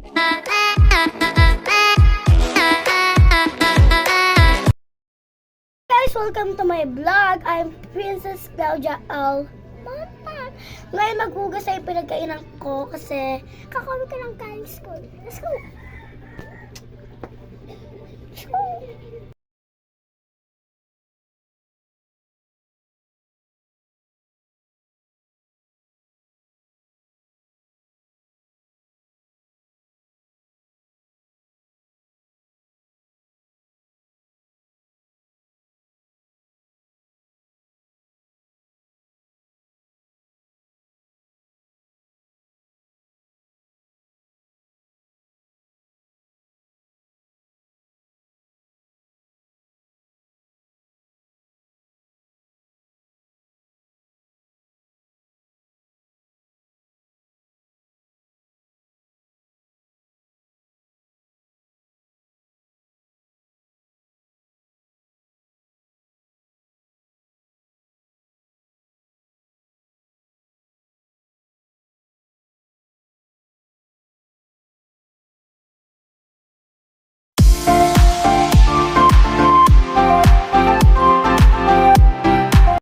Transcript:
Guys, welcome to my vlog. I'm Princess Claudia Almonte. Ngayon maghugas ay pinagkainan ko kasi kakawin ka ng kain school. Let's go!